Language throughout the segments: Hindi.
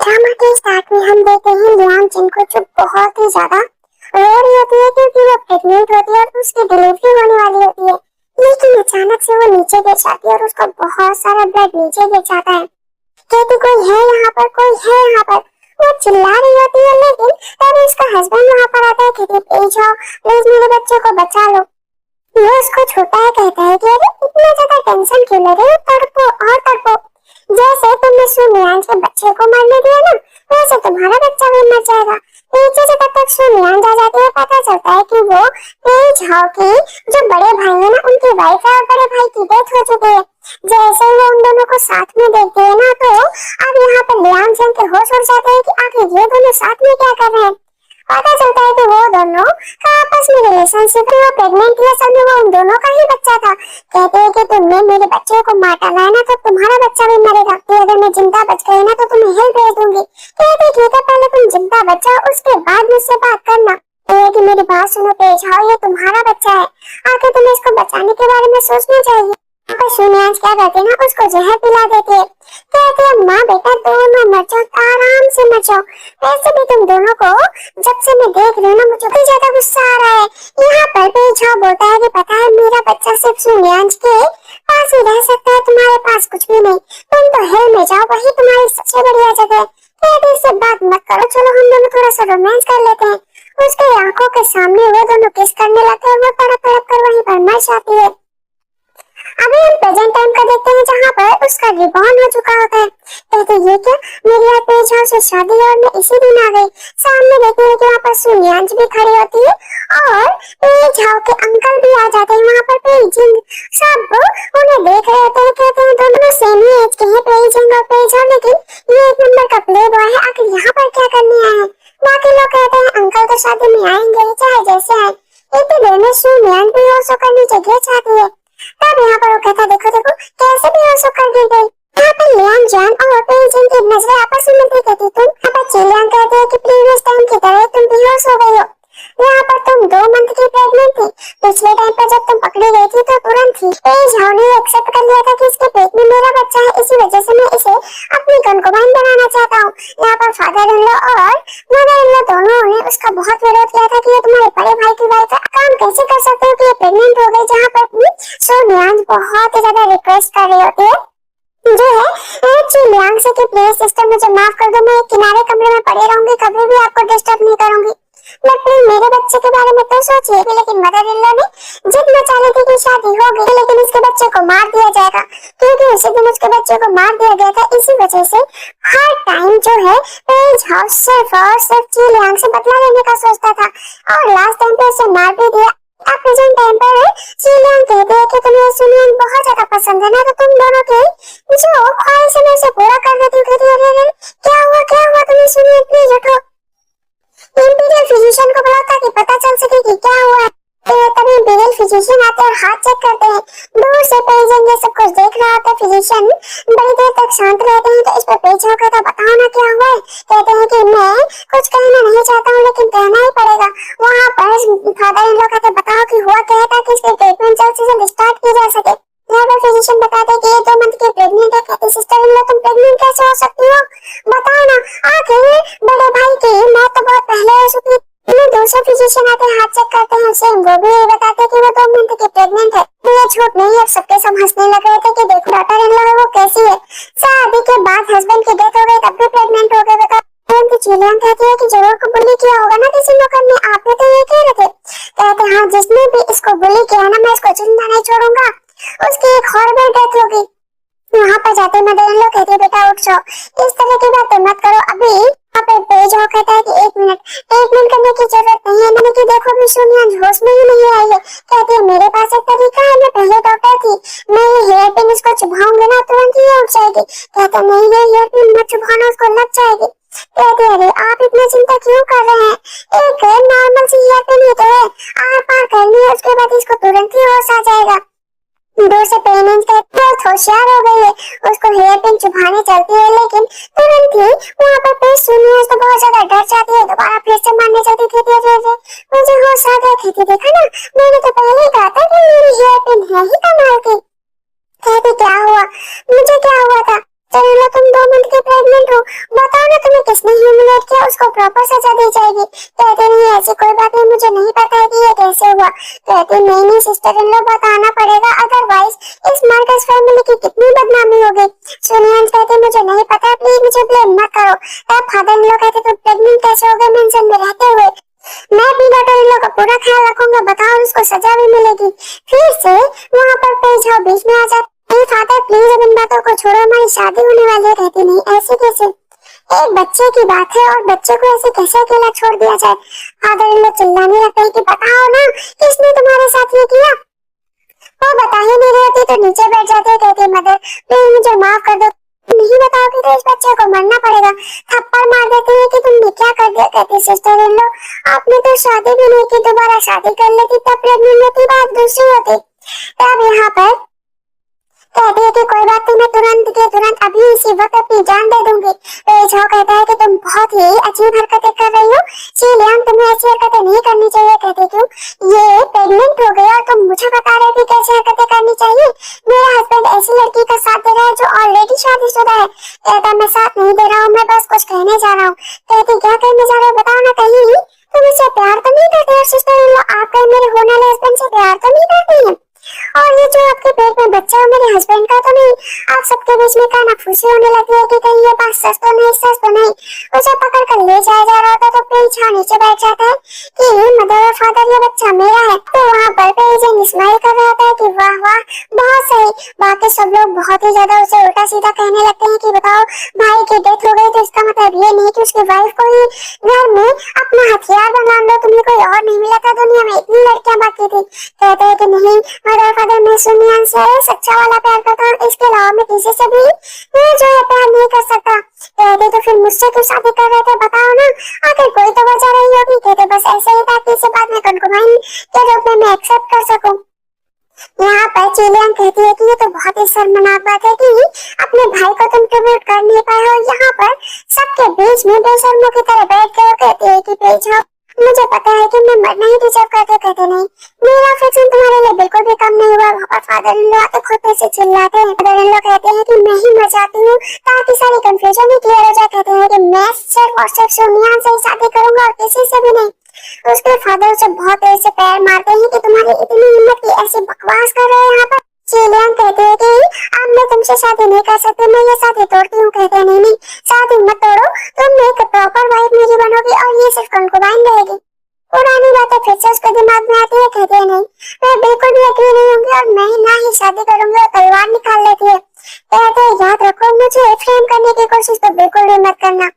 ड्रामा के स्टार्ट में हम देखते हैं लियांग जिनको जो बहुत ही ज्यादा रो रही होती है क्योंकि वो प्रेग्नेंट होती है और उसकी डिलीवरी होने वाली होती है। लेकिन अचानक से वो नीचे गिर जाती है और उसका बहुत सारा ब्लड नीचे गिर जाता है। कहती कोई है यहाँ पर, कोई है यहाँ पर। वो चिल्ला रही होती है लेकिन तभी उसका हस्बैंड वहाँ पर आता है। कहती प्लीज आओ, प्लीज मेरे बच्चे को बचा लो। वो उसको छूता है, कहता है कि अरे इतना ज्यादा टेंशन क्यों ले रहे हो, तड़पो और तड़पो। जैसे तुमने सुनियांज के बच्चे को मारने दिया ना, वैसे तुम्हारा बच्चा भी मर जाएगा। पीछे से तब तक सुनियांज आ जाती है। पता चलता है कि वो पेई झाओ की जो बड़े भाई है ना, उनकी वाइफ है और बड़े भाई की डेथ हो चुकी है। जैसे ही वो उन दोनों को साथ में देखते हैं ना, तो अब यहाँ पर लियांग जन के होश उड़ जाते हैं कि आखिर ये दोनों साथ में क्या कर रहे हैं। पता चलता है कि वो दोनों का आपस में रिलेशनशिप है। वो प्रेग्नेंट थी, असल में वो उन दोनों का ही बच्चा था। कहते हैं कि तुमने मेरे बच्चे को मार डाला है ना, तो तुम्हारा बच्चा भी मरेगा। तो अगर मैं जिंदा बच गई ना, तो तुम्हें हेल्प भेज दूंगी। कहते ठीक है, पहले तुम जिंदा बच जाओ, उसके बाद मुझसे बात करना। कि मेरी बात सुनो पेज हाओ, ये तुम्हारा बच्चा है, आखिर तुम्हें इसको बचाने के बारे में सोचना चाहिए। सुनियांज क्या करती है ना, उसको जहर पिला देती है। कहती है माँ बेटा दोनों मर जाओ, आराम से मर जाओ। वैसे भी तुम दोनों को जब से मैं देख रही हूँ ना, मुझे बहुत ज्यादा गुस्सा आ रहा है। यहाँ पर पेइझाओ बोलता है कि पता है मेरा बच्चा सिर्फ सुनियांज के पास ही रह सकता है, तुम्हारे पास कुछ भी नहीं। तुम तो हिल में जाओ, वही तुम्हारी सबसे बढ़िया जगह है। कहती से बात मत करो, चलो हम दोनों थोड़ा सा रोमांस कर लेते हैं। उसके आंखों के सामने वो दोनों किस करने लगते हैं। वो तड़प तड़प कर वहीं पर मर जाती है। अभी हम प्रेजेंट टाइम का देखते हैं, जहाँ पर उसका रिबॉर्न हो चुका होता है। कहते ये क्या, मेरी यार पेइझाओ से शादी है और मैं इसी दिन आ गई। सामने देखते हैं कि वहाँ पर सुनियांज भी खड़ी होती है और पेइझाओ के अंकल भी आ जाते हैं। वहाँ पर पेइजिंग सब उन्हें देख रहे होते हैं। कहते हैं दोनों सेम ही एज के हैं, पेइजिंग और पेइझाओ, लेकिन ये एक नंबर का प्ले बॉय है, आखिर यहाँ पर क्या करने आए हैं। बाकी लोग कहते हैं अंकल तो शादी में आएंगे चाहे जैसे आए। इतनी देर में सुनियांज भी होश होकर नीचे गिर जाती है। तब यहाँ पर वो कहता देखो देखो कैसे भी होश होकर गिर गई। यहाँ पर लियांग जान और पेइजिंग की नजरें आपस में मिलती। कहती तुम यहाँ पर चिलियांग कहती है कि प्रीवियस टाइम की तरह तुम बेहोश हो गई हो। यहाँ पर तुम 2 मंथ की प्रेग्नेंट थी। पिछले टाइम पर जब तुम पकड़ी गई थी तो तुरंत ही पेइझाओ ने एक्सेप्ट कर लिया था कि इसके पेट में मेरा बच्चा है, इसी वजह से मैं इसे अपनी कंकुबाइन बनाना चाहता हूँ। यहाँ पर फादर इन लॉ और मदर इन लॉ दोनों ने उसका बहुत विरोध किया था कि ये तुम्हारे बड़े भाई की वाइफ है, काम कैसे कर सकते हो कि ये प्रेग्नेंट हो गई। जहाँ पर सुनियांज बहुत ही ज्यादा रिक्वेस्ट कर रही होती है जो है चिलियांग से कि प्लीज सिस्टर मुझे माफ कर दो, मैं किनारे कमरे में पड़े रहूंगी, कभी भी आपको डिस्टर्ब नहीं करूंगी, बट प्लीज मेरे बच्चे के बारे में तो सोचिए। लेकिन मदर इन लॉ ने जिद मचा ली थी कि शादी होगी लेकिन इसके बच्चे को मार दिया जाएगा, क्योंकि उसी दिन उसके बच्चे को मार दिया गया था। इसी वजह से हर टाइम जो है पेइझाओ सिर्फ और सिर्फ चिलियांग से बदला लेने का सोचता था और लास्ट टाइम पे उसे मार भी दिया। अब प्रेजेंट टाइम पर चिलियांग कहती है कि तुम्हें सुनियांग बहुत ज्यादा पसंद है ना, तो तुम दोनों की जो ख्वाहिश है उसे पूरा कर देती हूँ। कहती है अरे क्या हुआ तुम्हें सुनियांग, प्लीज उठो, इंपीरियल फिजिशियन को बुलाओ ताकि पता चल सके कि क्या हुआ है। तभी इंपीरियल फिजिशियन आते हैं और हाथ चेक करते हैं। दूर से पेइजिंग ये सब कुछ देख रहा होता है। फिजिशियन बड़ी देर तक शांत रहते हैं तो इस पर पेइझाओ कहता बताओ ना क्या हुआ है। कहते हैं कि मैं कुछ कहना नहीं चाहता हूँ लेकिन कहना ही पड़ेगा। वहाँ पर फादर इन लॉ कहते बताओ कि हुआ क्या है ताकि इसकी ट्रीटमेंट जल्द से जल्द स्टार्ट की जा सके। यहाँ पर फिजिशियन बताते हैं कि ये 2 मंथ की प्रेग्नेंट है। कहती सिस्टर इन लॉ तुम प्रेग्नेंट कैसे हो सकती हो, बताओ ना, आखिर बड़े भाई की मौत तो बहुत पहले हो चुकी। दूसरे फिजिशियन आते हैं, हाथ चेक करते हैं, सेम वो भी बताते हैं कि वो 2 मंथ की प्रेग्नेंट है। तो ये झूठ नहीं है। सबके सब हंसने लग रहे थे कि देखो डॉटर इन लॉ है वो कैसी है, शादी के बाद हस्बैंड की डेथ हो गई तब भी प्रेग्नेंट हो गए। बताओ चिलियांग कहती है कि जरूर को बुली किया होगा ना किसी नौकर ने, आपने तो ये कह रहे थे। कहते हाँ जिसने भी इसको बुली किया ना मैं इसको जिंदा नहीं छोड़ूंगा, उसकी एक हॉरिबल डेथ होगी। वहाँ पर जाते मदर इन लॉ कहती है बेटा उठ जाओ, इस तरह की बातें मत करो। अभी यहाँ पे पेइझाओ कहता है कि 1 मिनट करने की जरूरत नहीं है, मैंने कि देखो अभी सुनियांज होश में ही नहीं आई है। कहती है मेरे पास एक तरीका है, मैं पहले डॉक्टर थी, मैं ये हेयर पिन इसको चुभाऊंगी ना तुरंत ही उठ जाएगी। कहता नहीं ये हेयर पिन मत चुभाना, उसको लग जाएगी। कहते अरे आप इतना चिंता क्यों कर रहे हैं, एक नॉर्मल सी हेयर पिन ही तो है, आर पार करनी है, उसके बाद इसको तुरंत ही होश आ जाएगा। दूर से पेइजिंग बहुत होशियार हो गई है, उसको हेयर पिन चुभाने चलती है लेकिन तुरंत ही वहाँ पर पेश सुनियांज तो बहुत ज्यादा डर जाती है, दोबारा फिर से मारने चलती थी। मुझे होश आ गया। कहती देखा ना मैंने तो पहले ही कहा था कि मेरी हेयर पिन है ही कमाल की। कहती क्या हुआ, मुझे क्या हुआ था, चलो तुम 2 मंथ की प्रेग्नेंट हो, बताओ ना तुम्हें उसको प्रॉपर सजा दी जाएगी। कहते नहीं ऐसी कोई बात नहीं, मुझे नहीं पता है कि ये कैसे हुआ। कहते नहीं सिस्टर इन लोग बताना पड़ेगा, अदरवाइज इस मार्कस फैमिली की कितनी बदनामी होगी। सोनियांश कहते मुझे नहीं पता, प्लीज मुझे ब्लेम मत करो। तब फादर इन लोग कहते तुम प्रेग्नेंट कैसे हो गए मेंशन में रहते हुए? मैं अपनी डॉटर इन लोग का पूरा ख्याल रखूंगा, बताओ उसको सजा भी मिलेगी। फिर से वहाँ पर पेज बीच में आ जाती, फादर प्लीज अब इन बातों को छोड़ो, हमारी शादी होने वाली है। कहती नहीं ऐसे कैसे, एक बच्चे की बात है और बच्चे को ऐसे कैसे अकेला छोड़ दिया जाए। फादर इन लोग चिल्लाने लगते हैं कि बताओ ना किसने तुम्हारे साथ ये किया। वो बता ही नहीं रहती तो नीचे बैठ जाते। कहते मदर प्लीज मुझे माफ कर दो, नहीं बताओगे तो इस बच्चे को मरना पड़ेगा। थप्पड़ मार देते हैं कि तुमने क्या कर दिया। कहते सिस्टर इन लो आपने तो शादी भी नहीं की, दोबारा शादी कर लेती तब प्रेग्नेंट होती, बात दूसरी होती। तब यहाँ पर कहती है कि कोई बात नहीं, मैं तुरंत के तुरंत अभी इसी वक्त अपनी जान दे दूंगी। पेझाओ कहता है कि तुम बहुत ही अजीब हरकतें कर रही हो शीलियांग, तुम्हें ऐसी हरकतें नहीं करनी चाहिए। कहते क्यों, ये प्रेग्नेंट हो गई और तुम मुझे बता रहे कि कैसे हरकतें करनी चाहिए। मेरा हस्बैंड ऐसी लड़की का साथ दे रहा है जो ऑलरेडी शादीशुदा है। कहता मैं साथ नहीं दे रहा हूँ, मैं बस कुछ कहने जा रहा हूँ। कहती क्या कहने जा रहे हो बताओ ना, कहीं तुम इससे प्यार तो नहीं करते हो सिस्टर इन लो, आप कहीं मेरे होने वाले हस्बैंड से प्यार तो नहीं करती हैं? और ये जो आपके पेट में बच्चा है मेरे हस्बैंड का तो नहीं? आप सबके बीच में कानाफूसी होने लगी है कि कहीं ये बात सच तो नहीं, सच तो नहीं। उसे पकड़ कर ले जाया जा रहा था तो पेज नीचे बैठ जाता है कि मदर और फादर ये बच्चा मेरा है। तो वहाँ पर पेज स्माइल कर रहा था कि वाह वाह बहुत सही। बाकी सब लोग बहुत ही ज्यादा उसे उल्टा सीधा कहने लगते हैं कि बताओ भाई की डेथ हो गई तो इसका मतलब ये नहीं कि उसकी वाइफ को ही घर में अपना हथियार बना लो, तुम्हें कोई और नहीं मिला था दुनिया में, इतनी लड़कियां बाकी थी। कहते हैं कि नहीं मदर फादर मैं सोनियांश से सच्चा वाला प्यार करता हूँ, इसके अलावा मैं किसी से भी जो है प्यार नहीं कर सकता। कहते तो फिर मुझसे क्यों शादी कर रहे थे बताओ ना, आखिर कोई तो वजह रही होगी। कहते बस ऐसे ही था कि इसे बाद में कंकुबाइन के रूप में मैं एक्सेप्ट कर सकूं। यहाँ पर चिलियांग कहती है कि ये तो बहुत ही शर्मनाक बात है कि अपने भाई को तुम ट्रिब्यूट कर नहीं पाए हो। यहाँ पर सबके बीच में बेशर्मों की तरह बैठ कर कहती है कि पेज मुझे पता है कि मैं मरना ही डिजर्व करते। कहते नहीं मेरा अफेक्शन तुम्हारे लिए बिल्कुल भी कम नहीं हुआ। वहाँ फादर इन लॉ खुद से चिल्लाते हैं। फादर इन लॉ कहते हैं कि मैं ही मर जाती हूँ ताकि सारी कंफ्यूजन ही क्लियर हो जाए। कहते हैं कि मैं सिर्फ और सिर्फ सोनिया से ही शादी करूंगा और किसी से भी नहीं। उसके फादर से बहुत देर से पैर मारते हैं कि तुम्हारी इतनी हिम्मत की ऐसी बकवास कर रहे हैं यहाँ पर। चिलियांग कहते हैं कि अब मैं तुमसे शादी नहीं कर सकती, मैं ये शादी तोड़ती हूँ। कहते हैं नहीं शादी मत तोड़ो, तुम एक प्रॉपर वाइफ मेरी बनोगी और ये सिर्फ कंकुबाइन रहेगी। पुरानी बातें फिर से उसके दिमाग में आती है। कहते हैं नहीं मैं बिल्कुल भी एग्री नहीं होंगी और मैं ही ना ही शादी करूंगी और तलवार निकाल लेती है। कहते हैं याद रखो मुझे फ्रेम करने की कोशिश तो बिल्कुल भी मत करना।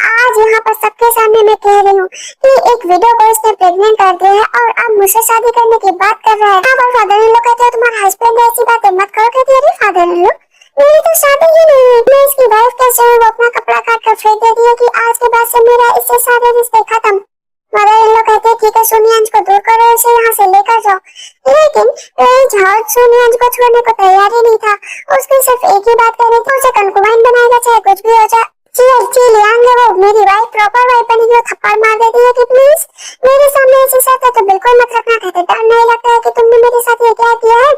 आज यहाँ पर सबके सामने मैं कह रही हूँ कि एक वीडियो को इसने प्रेग्नेंट कर दिया है और अब मुझसे शादी करने की बात कर रहा है। यहाँ पर फादर इन लोग कहते हैं तुम्हारा हस्बैंड ऐसी बातें मत करो। कहती है फादर इन लोग मेरी तो शादी ही नहीं हुई, मैं इसकी वाइफ कैसे हूँ? वो अपना कपड़ा काट कर फेंक देती है कि आज के बाद से मेरा इससे सारे रिश्ते खत्म। मदर इन लोग कहते हैं ठीक है सोनियांश को दूर करो, इसे यहाँ से लेकर जाओ। लेकिन सोनियांश को छोड़ने को तैयार ही नहीं था। उसकी सिर्फ एक ही बात कहनी थी, उसे कंकुबाइन बनाएगा चाहे कुछ भी हो जाए। चिलियांग वो मेरी वाइफ प्रॉपर वाइफ बनी, वो थप्पड़ मार देती है कि प्लीज मेरे सामने ऐसी शर्त है तो बिल्कुल मत रखना। कहते डर नहीं लगता है कि तुमने मेरे साथ ये क्या किया है?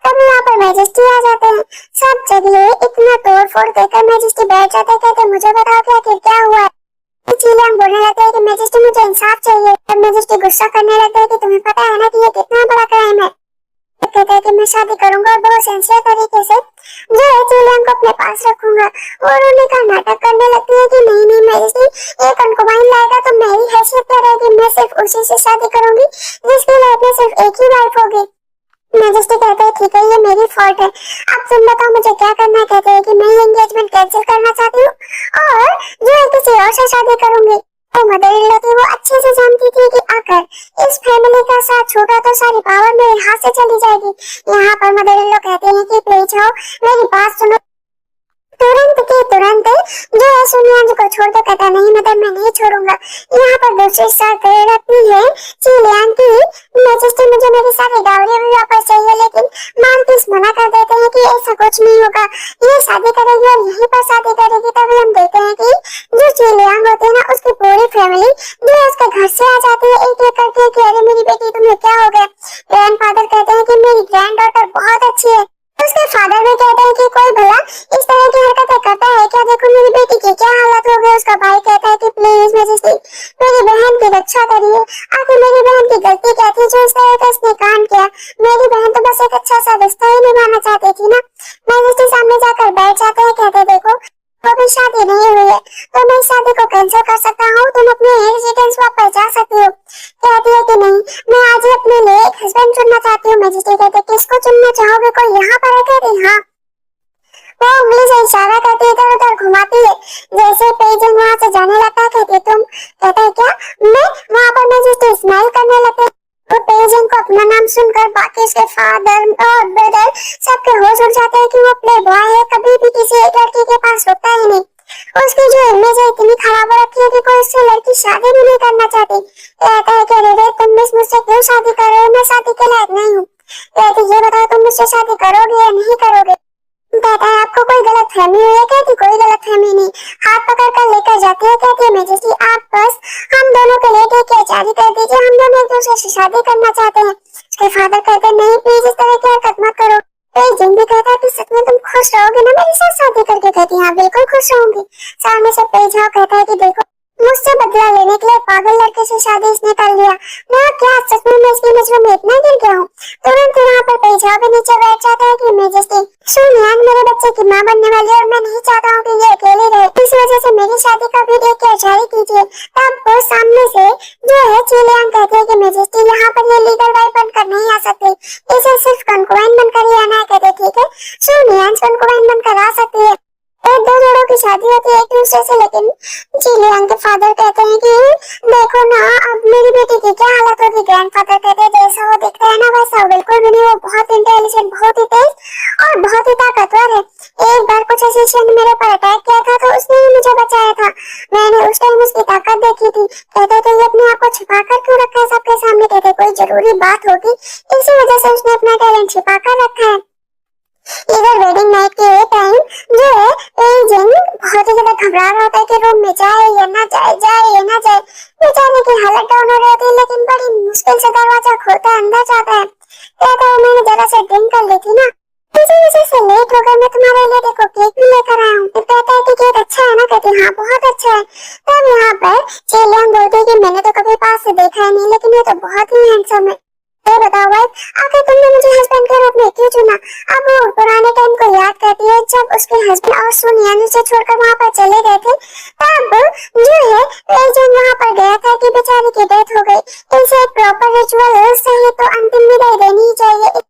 तभी वहाँ पर मैजेस्टी आ जाते हैं। सब जगह इतना तोड़ फोड़ देकर मैजेस्टी बैठ जाते हैं। कहते मुझे बताओ कि आखिर क्या हुआ है? चिलियांग बोलने लगते हैं कि मैजेस्टी मुझे इंसाफ चाहिए। तब मैजेस्टी गुस्सा करने लगते हैं कि तुम्हें पता है ना कि ये कितना बड़ा क्राइम है। कहते हैं कि मैं शादी करूंगा और बहुत सिंसियर तरीके से जो है चिलियांग को अपने पास रखूंगा। और उन्हें का नाटक करने लगती है कि नहीं नहीं मैजेस्टी एक कंकुबाइन लाएगा तो मेरी हैसियत क्या रहेगी, मैं सिर्फ उसी से शादी करूंगी जिसकी लाइफ में सिर्फ एक ही वाइफ होगी। मैजेस्टी कहते हैं ठीक है ये मेरी फॉल्ट है, अब तुम बताओ मुझे क्या करना है। कहते हैं कि मैं ये एंगेजमेंट कैंसिल करना चाहती हूँ और जो है किसी और से शादी करूंगी। तो मदर इन लॉ थी वो अच्छे से जानती थी कि अगर इस फैमिली का साथ छोड़ा तो सारी पावर मेरे हाथ से चली जाएगी। यहाँ पर मदर इन लॉ कहते हैं कि प्लीज आओ मेरी बात सुनो। तुरंत के तुरंत जो है सोनियांश को छोड़ दो। कहता नहीं मदर मैं नहीं छोड़ूंगा। यहाँ पर दूसरी शर्त रखती है चिलियांग की मैजेस्टी मुझे मेरी सारी डाउरी भी वापस चाहिए। लेकिन मार्किस मना कर देते हैं कि ऐसा कुछ नहीं होगा, ये शादी करेगी और यहीं पर शादी करेगी। तभी हम देखते हैं कि जो चिलियांग होती है ना उसकी पूरी फैमिली जो है उसके घर से आ जाती है एक एक करके कि अरे मेरी बेटी तुम्हें क्या हो गया। ग्रैंडफादर कहते हैं कि मेरी ग्रैंड डॉटर बहुत अच्छी है। उसके फादर भी कहते हैं कि कोई भला इस तरह की हरकतें करता है क्या, देखो मेरी बेटी की क्या हालत हो गई। उसका भाई कहता है कि प्लीज मैजेस्टी तो मैं इस शादी को कैंसिल कर सकता हूँ, तुम अपने रेजिडेंस वापस जा सकती हो। कहती है कि नहीं, मैं आज ही अपने लिए एक हस्बैंड चुनना चाहती हूँ। मैजेस्टी कहते किसको चुनना चाहोगे, कोई यहाँ पर है? कहती हाँ। वो उंगली से इशारा करती है, इधर उधर घुमाती है। जैसे पेजेंट वहाँ से जाने लगता है कहती है तुम? कहता है क्या? मैं वहाँ पर मैजेस्टी स्माइल करने लगते। वो पेजेंट को अपना नाम सुनकर बाकी उसके फादर और ब्रदर सबके होश उड़ जाते हैं कि वो प्ले बॉय है, कभी भी किसी एक लड़की के पास रुकता ही नहीं। उसकी जो इमेज है इतनी खराब हो रखी है कि कोई उससे लड़की शादी भी नहीं करना चाहती। कहता है कि रे तुम मुझसे क्यों शादी कर रहे हो, मैं शादी के लायक नहीं हूँ। कहती ये बताओ तुम मुझसे शादी करोगे या नहीं करोगे? कहता है आपको कोई गलत फहमी हुई है? कहती कोई गलत फहमी नहीं। हाथ पकड़ कर लेकर जाती है। कहती है मैजेस्टी आप बस हम दोनों के लिए एक जारी कर दीजिए, हम दोनों एक दूसरे से शादी करना चाहते हैं। उसके फादर कहते हैं नहीं प्लीज इस तरह की हरकत मत करो। जिन भी कहता है कि सच में तुम खुश रहोगे ना मेरे साथ शादी करके? कहती हाँ बिल्कुल खुश रहूंगी। सामने से पेज कहता है कि देखो मुझसे बदला लेने के लिए पागल लड़के से शादी इसने कर लिया। मैं क्या सच में मैं इसकी नजरों में इतना गिर गया हूँ? तुरंत यहाँ पर पेजा भी नीचे बैठ जाता है कि मैजेस्टी सुनिए मेरे बच्चे की माँ बनने वाली है और मैं नहीं चाहता हूँ कि ये अकेले रहे, इस वजह से मेरी शादी का वीडियो क्या जारी कीजिए। तब वो सामने से जो है चिलियांग कहते हैं कि मैजेस्टी यहाँ पर ये लीगल वाइफ बनकर नहीं आ सकती, इसे सिर्फ कंकुआइन बनकर ही आना है। कहते ठीक है सुनिए कंकुआइन बनकर आ सकती है। एक दो जोड़ों की शादी होती है एक दूसरे से, लेकिन चिलियांग के फादर कहते हैं कि देखो ना अब मेरी बेटी की क्या हालत होगी। ग्रैंडफादर कहते हैं जैसा वो दिखता है ना वैसा बिल्कुल भी नहीं, वो बहुत इंटेलिजेंट, बहुत ही तेज और बहुत ही ताकतवर है। एक बार कुछ एशियन ने मेरे ऊपर अटैक किया था तो उसने ही मुझे बचाया था, मैंने उस टाइम उसकी ताकत देखी थी। कहते तो ये अपने आप को छिपा कर क्यों रखा है सबके सामने? कहते कोई जरूरी बात होगी इसी वजह से उसने अपना टैलेंट छिपा कर रखा है। इधर वेडिंग नाइट के टाइम जो है एजेंट बहुत ही ज्यादा घबरा रहा होता है कि रूम में जाए या ना जाए, जाए या ना जाए। बेचारे की हालत डाउन हो रही होती है लेकिन बड़ी मुश्किल से दरवाजा खोलता है, अंदर जाता है। कहता है मैंने जरा से ड्रिंक कर ली थी ना, इसी वजह से लेट हो गया। मैं तुम्हारे लिए देखो केक भी लेकर आया हूँ। कहता है कि केक अच्छा है ना? कहती हाँ बहुत अच्छा है। तब यहाँ पर चिलियांग बोलती है कि मैंने तो कभी पास से देखा ही नहीं, लेकिन ये तो बहुत ही हैंडसम है। ये बताओ वाइफ आखिर तुमने मुझे हस्बैंड के रूप में क्यों चुना? अब वो पुराने टाइम को याद करती है जब उसके हस्बैंड और सुनियान उसे छोड़कर वहाँ पर चले गए थे। तब जो है एजेंट वहाँ पर गया था कि बेचारी की डेथ हो गई, इसे एक प्रॉपर रिचुअल सही तो अंतिम विदाई देनी ही चाहिए।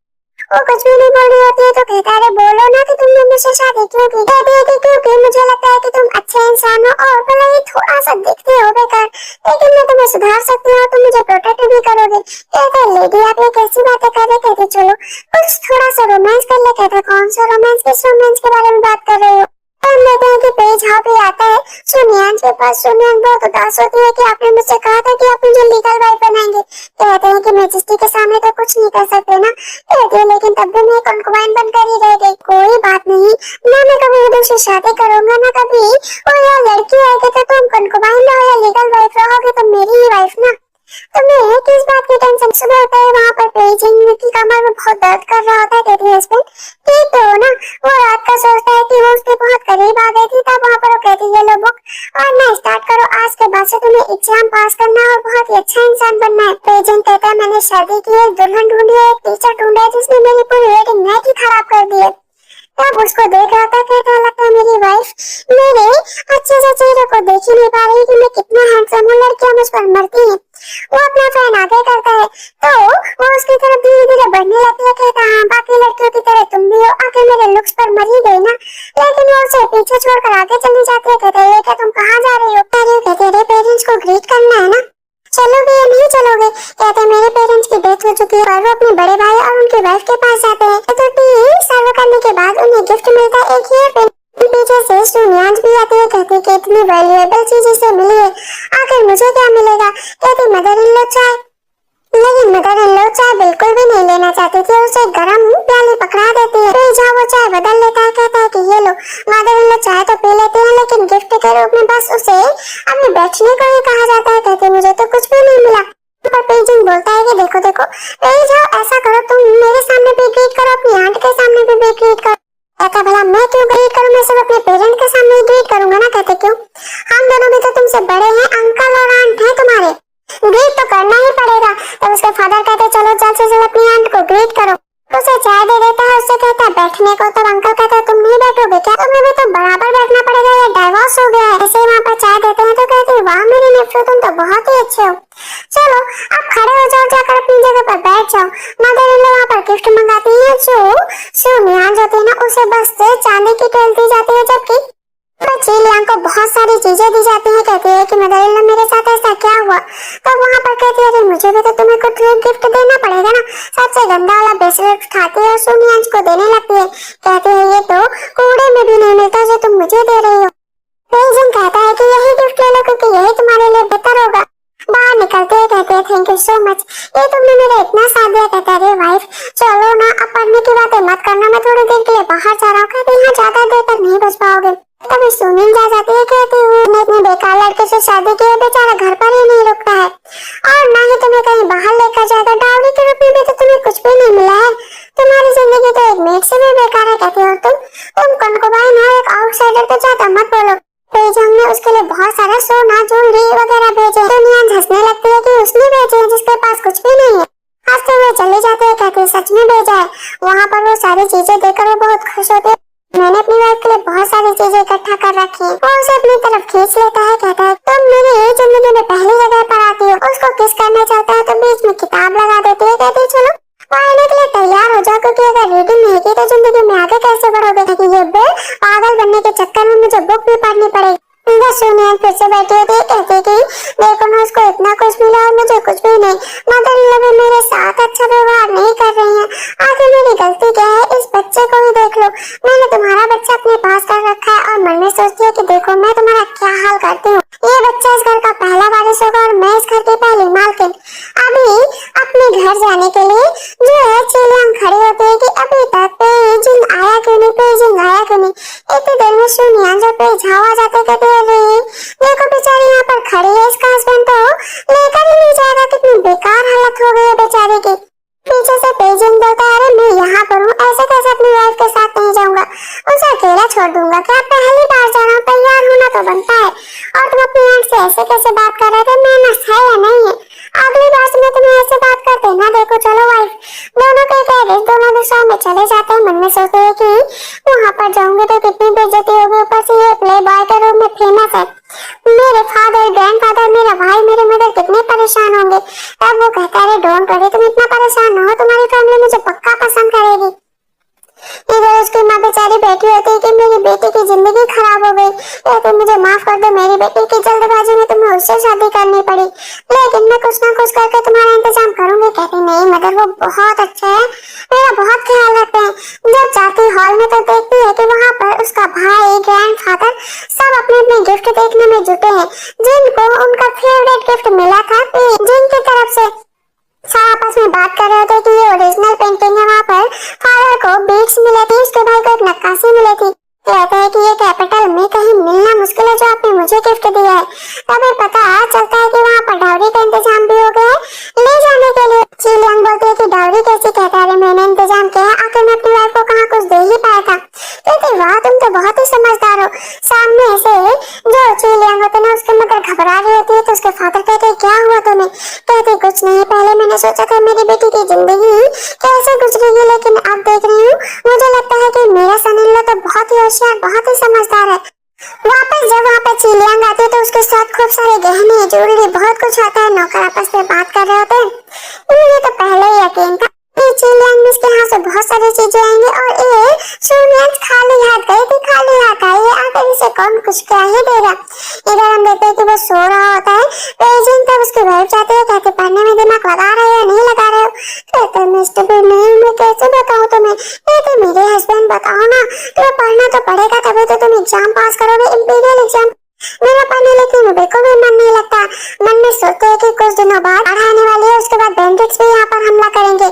वो कुछ भी नहीं बोल रही होती है तो कहता है बोलो ना कि तुमने मुझसे शादी क्यों की? कहती है कि क्योंकि मुझे लगता है कि तुम अच्छे इंसान हो और भले ही थोड़ा सा दिखते हो बेकार, लेकिन मैं तुम्हें सुधार सकती हूँ, तुम मुझे प्रोटेक्ट भी करोगे। कहता है लेडी आप ये कैसी बातें कर रहे? कहते चलो कुछ थोड़ा सा रोमांस कर ले। कहता कौन सा रोमांस, किस रोमांस के बारे में बात कर रहे हो? हम देखते हैं कि पेज भी आता है सुनियान के पास। सुनियान बहुत उदास होती है कि आपने मुझसे कहा था कि आप मुझे लीगल वाइफ बनाएंगे। कहते हैं कि मैजेस्टी के सामने तो कुछ नहीं कर सकते ना। कहते हैं लेकिन तब भी मैं कंकुआइन बनकर ही रह गई। कोई बात नहीं ना, मैं कभी उधर से शादी करूंगा ना कभी वो यार लड़की आएगी तो तुम कंकुआइन रहो या लीगल वाइफ रहोगे तो मेरी ही वाइफ ना। तुम्हें किस बात की टेंशन? सुबह होता है वहाँ पर पेजिंग की कमर में बहुत दर्द कर रहा होता है। कहती है हस्बैंड ठीक तो हो ना? वो रात का सोचता है कि वो उसके बहुत करीब आ गई थी, तब वहाँ पर वो कहती है लो बुक और ना स्टार्ट करो, आज के बाद से तुम्हें एग्जाम पास करना है और बहुत ही अच्छा इंसान बनना है। पेजिंग कहता है मैंने शादी की, एक दुल्हन ढूंढी है, एक टीचर ढूंढा है जिसने मेरी पूरी वेडिंग नाइट ही खराब कर दी है। तब उसको देख रहा था, कहता लगता है मेरी वाइफ मेरे अच्छे से चेहरे को देख ही नहीं पा रही कि मैं कितना हैंडसम हूँ, लड़कियां मुझ पर मरती हैं। वो अपना फैन आगे करता है तो वो उसकी तरफ धीरे धीरे बढ़ने लगती है। कहता हाँ बाकी लड़कियों की तरह तुम भी हो, आके मेरे लुक्स पर मर ही गई ना। लेकिन वो उसे पीछे छोड़कर आगे चली जाती है। कहता है क्या तुम कहाँ जा रही हो? कहते अरे पेरेंट्स को ग्रीट करना है ना, चलोगे या नहीं चलोगे? कहते मेरे पेरेंट्स की डेथ हो चुकी है और वो अपने बड़े भाई और उनकी वाइफ के पास जाते हैं। तो टीम सर्व करने के बाद उन्हें गिफ्ट मिलता है एक हेयर पिन। पीछे से सुनियान भी आती है, कहती कि इतनी वैल्यूएबल चीज इसे मिली है, आखिर मुझे क्या मिलेगा? कहती मदर इन लॉ चाय। लेकिन मदर इन लॉ चाय बिल्कुल भी नहीं लेना चाहती थी, उसे गरम प्याली पकड़ा देती है। फिर जहाँ वो चाय बदल लेता है कहता है कि ये लो। मदर इन लॉ चाय तो पी लेते हैं लेकिन गिफ्ट के रूप में बस उसे अभी बैठने को ही कहा जाता है। कहते मुझे तो कुछ भी नहीं मिला। पर पेजिंग बोलता है कि देखो देखो पेज ऐसा करो तुम मेरे सामने भी ग्रीट करो, अपनी आंट के सामने भी ग्रीट करो। कहता भला मैं क्यों ग्रीट करूं, मैं सिर्फ अपने पेरेंट के सामने ही ग्रीट करूंगा ना। कहते क्यों? हम दोनों भी तो तुमसे बड़े हैं, अंकल और आंट हैं तुम्हारे, ग्रीट तो करना ही पड़ेगा। तो उसके फादर कहते चलो जल्द से जल्द अपनी आंट को ग्रीट करो। उसे चाय दे देता है, उससे कहता है बैठने को। तो अंकल कहता है तुम नहीं बैठोगे क्या? तुम्हें भी तो बराबर बैठना पड़ेगा, ये डाइवोर्स हो गया है। ऐसे गिफ्ट हो, तुम तो बहुत ही अच्छे हो। चलो अब खड़े हो जाओ, जाकर अपनी जगह पर बैठ जाओ। मदर इन लॉ वहाँ पर गिफ्ट मंगाती है जो सोनिया जो थी ना उसे बस चांदी की ट्वेल दी जाती है, जबकि चिलियांग को बहुत सारी चीजें दी जाती हैं। कहती है कि मदर इन लॉ मेरे साथ ऐसा क्या हुआ, तो वहाँ पर कहती है अरे मुझे भी तो तुम्हें कुछ गिफ्ट देना पड़ेगा ना। सबसे गंदा वाला ब्रेसलेट उठाती है और सोनियांग को देने लगती है। कहती है ये तो कूड़े में भी नहीं मिलता जो तुम मुझे दे रही हो। बेइजिंग कहता है कि यही गिफ्ट ले लो क्योंकि यही तुम्हारे लिए बेहतर होगा। बाहर निकलते ही कहते हैं थैंक यू सो मच, ये तुमने मेरा इतना साथ दिया। कहता है अरे वाइफ चलो ना अब पढ़ने की बातें मत करना, मैं थोड़ी देर के लिए बाहर जा रहा हूँ। कहते यहाँ ज्यादा देर तक नहीं बच पाओगे। तभी सुनील जा जाती है, कहती हूँ इतने बेकार लड़के से शादी की है, बेचारा घर पर ही नहीं रुकता है और ना ही तुम्हें कहीं बाहर लेकर जाएगा। डाउरी के रूप में भी तो तुम्हें कुछ भी नहीं मिला है, तुम्हारी जिंदगी तो एक मेड से भी बेकार है। कहती हो तुम कनकुबाई ना, एक आउटसाइडर तो ज्यादा मत बोलो। बेइजिंग ने उसके लिए बहुत सारा सोना ज्वेलरी वगैरह भेजे। दुनिया हंसने लगती है कि उसने भेजे जिसके पास कुछ भी नहीं है। हंसते हुए चले जाते हैं, कहते सच में भेजा है। वहाँ पर वो सारी चीजें देखकर वो बहुत खुश होते हैं। मैंने अपनी वाइफ के लिए बहुत सारी चीजें इकट्ठा कर रखी है। वो उसे अपनी तरफ खींच लेता है, कहता है तुम मेरी जिंदगी में पहली जगह पर आती हो। उसको किस करना चाहता है तो बीच में किताब लगा देती है। कहती है चलो पढ़ने के लिए तैयार हो जाओ क्योंकि अगर रीडिंग नहीं की तो जिंदगी में आगे कैसे बढ़ोगे। ये पागल बनने के चक्कर में मुझे बुक भी पढ़नी पड़ेगी। सोनिया फिर से बैठी होती है, कहती है कि देखो ना उसको इतना कुछ मिला और मुझे कुछ भी नहीं। मदर इन लॉ भी मेरे साथ अच्छा व्यवहार नहीं कर रही है, आखिर मेरी गलती क्या है। इस बच्चे को ही देख लो, मैंने तुम्हारा बच्चा अपने पास कर रखा है और मन में सोचती है कि देखो मैं तुम्हारा क्या हाल करती हूँ। ये बच्चा इस घर का पहला वारिस होगा और मैं इस घर की पहली मालकिन। अभी अपने घर जाने के लिए जो है चिलियांग खड़ी होती है कि अभी तक बेइजिंग आया क्यों नहीं, बेइजिंग आया क्यों नहीं। इतनी देर में सोनिया जो बेझाव आ जाते कहते हैं देखो बेचारी यहाँ पर खड़ी है, इसका हस्बैंड तो लेकर ही नहीं जाएगा। कितनी बेकार हालत हो गई है बेचारे की। पीछे से बेइजिंग बोलता है अरे मैं यहाँ पर हूँ, ऐसे कैसे अपनी वाइफ के साथ नहीं जाऊंगा, उसे अकेला छोड़ दूंगा क्या। पहली बार जा रहा हूँ, तैयार होना तो बनता है और तुम अपनी आंट से ऐसे कैसे बात कर रहे थे, मैनर्स है या नहीं है। अगली बार से मैं तुम्हें ऐसे बात करते ना देखो। चलो वाइफ दोनों के कैरेज दोनों दिशाओं में चले जाते हैं। मन में सोचते हैं कि वहाँ पर जाऊंगे तो कितनी बेइज्जती होगी, ऊपर से ये प्ले बॉय के रूप में फेमस है। मेरे फादर ग्रैंडफादर मेरा भाई मेरे मदर कितने परेशान होंगे। तब वो कहता है डोंट वरी तुम इतना परेशान ना हो, तुम्हारी फैमिली मुझे पक्का पसंद करेगी। इधर उसकी माँ बेचारी बैठी होती है कि मेरी बेटी की जिंदगी खराब हो गई, तो मुझे माफ कर दो, मेरी बेटी की जल्दबाजी में तुम्हें उससे शादी करनी पड़ी, लेकिन मैं कुछ ना कुछ करके तुम्हारा इंतजाम करूंगी। कहती नहीं मदर वो बहुत अच्छा है, मेरा बहुत ख्याल रखते हैं। जब जाती हॉल में तो देखती है कि वहाँ पर उसका भाई ग्रैंडफादर सब अपने अपने गिफ्ट देखने में जुटे हैं, जिनको उनका फेवरेट गिफ्ट मिला था जिनकी तरफ से। सब आपस में बात कर रहे थे कि ये ओरिजिनल पेंटिंग है। वहाँ पर फादर को बीट्स मिले थे, उसके भाई को एक नक्काशी मिली थी। कहते हैं कि ये कैपिटल में कहीं मिलना मुश्किल है जो आपने मुझे गिफ्ट दिया है। तभी पता चलता है कि वहाँ पर डाउरी का इंतजाम भी हो गया है ले जाने के लिए। चिलियांग बोलती है कि डाउरी कैसी। कहता है मैंने इंतजाम किया है, आखिर मैं अपनी वाइफ को कहाँ कुछ दे ही पाया था। कहती वाह तुम तो बहुत ही समझदार हो। सामने से जो चिलियांग होते ना उसकी मदर घबरा रही होती है तो उसके फादर कहते हैं क्या हुआ तुम्हें। कहती कुछ नहीं, पहले मैंने सोचा था मेरी बेटी की जिंदगी कैसे गुजरेगी, लेकिन अब देख रही हूँ मुझे लगता है कि मेरा सन इन लॉ तो बहुत ही होशियार बहुत ही समझदार है। वापस जब वहाँ पे चिलियांग आती है तो उसके साथ खूब सारे गहने ज्वेलरी बहुत कुछ आता है। नौकर आपस में बात कर रहे होते हैं। मुझे तो पहले ही यकीन था कि चिलियांग इसके यहाँ से बहुत सारी चीजें आएंगी और ये सोनियांग खाली हाथ गई थी, खाली हाथ आई है, आकर इसे कौन कुछ क्या ही देगा। इधर हम देखते हैं कि वो सो रहा होता है। बेइजिंग तब उसकी वाइफ जाती है, कहते पढ़ने में दिमाग लगा रहे हो या नहीं लगा रहे हो। कहते मिस्टर भी नहीं, मैं कैसे बताऊँ तुम्हें। कहते मेरे हस्बैंड बताओ ना, तुम्हें पढ़ना तो पड़ेगा तभी तो तुम एग्जाम पास करोगे, इंपीरियल एग्जाम। मेरा पढ़ने लिखने में बिल्कुल भी मन नहीं लगता। मन में सोचते हैं कि कुछ दिनों बाद बाढ़ आने वाली है, उसके बाद बैंडिट्स भी यहाँ पर हमला करेंगे।